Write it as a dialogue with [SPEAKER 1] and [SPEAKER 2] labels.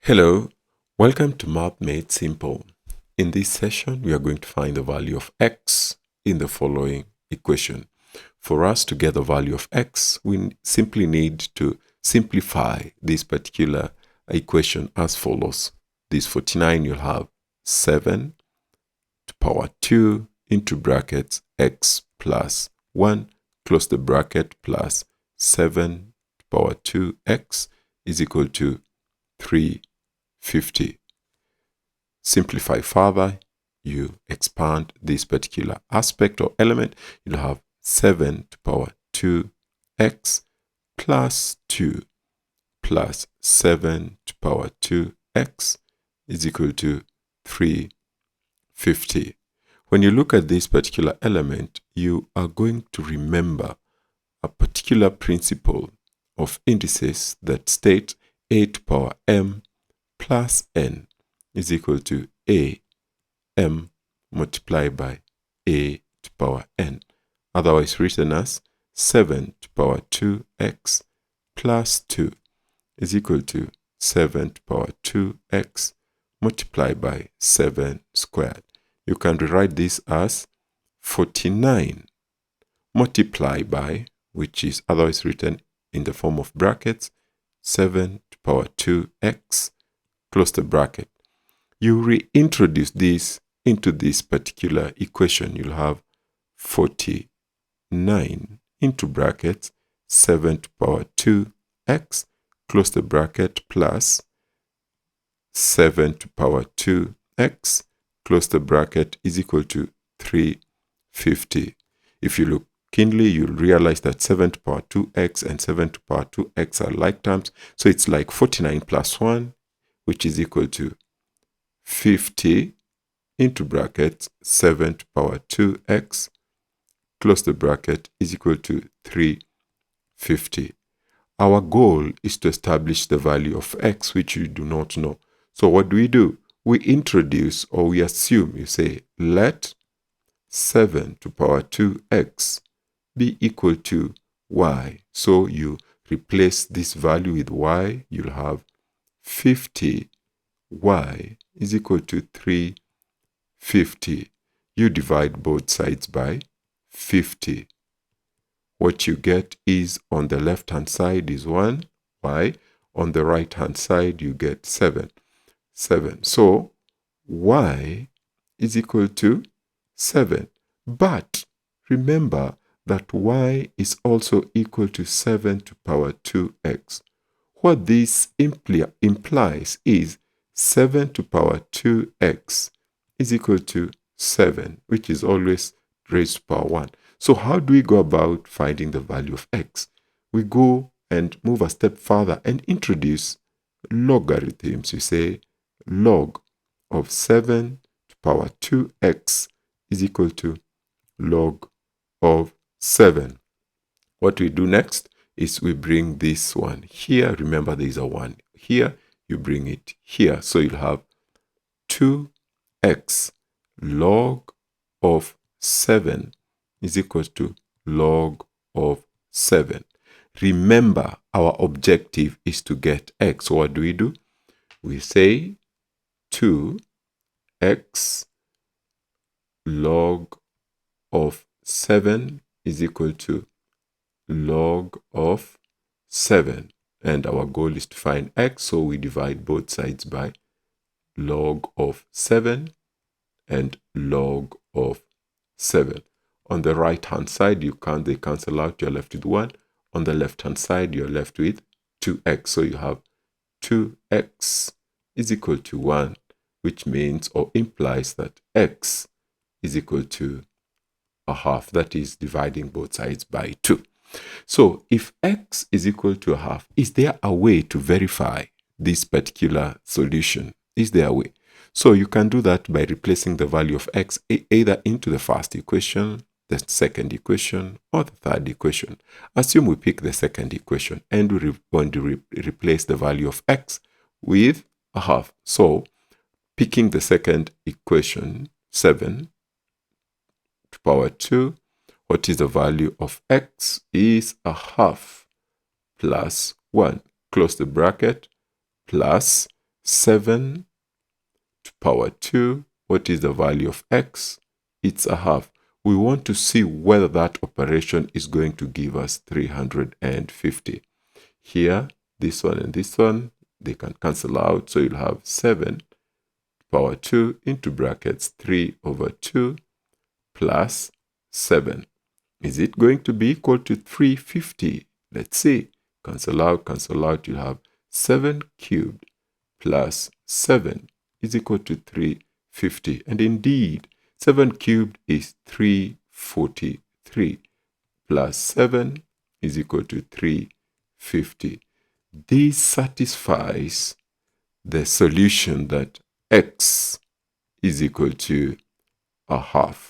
[SPEAKER 1] Hello, welcome to Math Made Simple. In this session, we are going to find the value of x in the following equation. For us to get the value of x, we simply need to simplify this particular equation as follows. This 49, you'll have 7 to power 2 into brackets x plus 1, close the bracket, plus 7 to power 2x is equal to 350. Simplify further, you expand this particular aspect or element, you'll have 7 to power 2x plus 2 plus 7 to power 2x is equal to 350. When you look at this particular element, you are going to remember a particular principle of indices that state a to power m plus n is equal to a m multiplied by a to power n, otherwise written as 7 to power 2x plus 2 is equal to 7 to power 2x multiplied by 7 squared. You can rewrite this as 49 multiplied by, which is otherwise written in the form of brackets, 7 to power 2x, close the bracket. You reintroduce this into this particular equation. You'll have 49 into brackets, 7 to power 2x, close the bracket, plus 7 to power 2x, close the bracket, is equal to 350. If you look keenly, you'll realize that 7 to power 2x and 7 to power 2x are like terms. So it's like 49 plus 1, which is equal to 50 into bracket 7 to power 2x, close the bracket, is equal to 350. Our goal is to establish the value of x, which you do not know. So what do? We introduce, or we assume, you say, let 7 to power 2x be equal to y. So you replace this value with y, you'll have 50y is equal to 350. You divide both sides by 50. What you get is, on the left hand side is 1y, on the right hand side you get 7. So y is equal to 7. But remember that y is also equal to 7 to power 2x. What this implies is 7 to power 2x is equal to 7, which is always raised to power 1. So how do we go about finding the value of x? We go and move a step further and introduce logarithms. You say log of 7 to power 2x is equal to log of 7. What we do next is we bring this one here. Remember, there is a 1 here. You bring it here. So you'll have 2x log of 7 is equal to log of 7. Remember, our objective is to get x. So what do? We say 2x log of 7 is equal to log of 7. And our goal is to find x, so we divide both sides by log of 7 and log of 7. On the right hand side, they cancel out, you're left with 1. On the left hand side, you're left with 2x. So you have 2x is equal to 1, which means or implies that x is equal to a half. That is dividing both sides by 2. So if x is equal to a half, is there a way to verify this particular solution? Is there a way? So you can do that by replacing the value of x either into the first equation, the second equation, or the third equation. Assume we pick the second equation and we want to replace the value of x with a half. So picking the second equation, 7 to power 2, what is the value of x is a half plus 1. Close the bracket, plus 7 to power 2. What is the value of x? It's a half. We want to see whether that operation is going to give us 350. Here, this one and this one, they can cancel out. So you'll have 7 power 2 into brackets 3 over 2 plus 7. Is it going to be equal to 350? Let's see. Cancel out, you'll have 7 cubed plus 7 is equal to 350. And indeed, 7 cubed is 343 plus 7 is equal to 350. This satisfies the solution that x is equal to a half.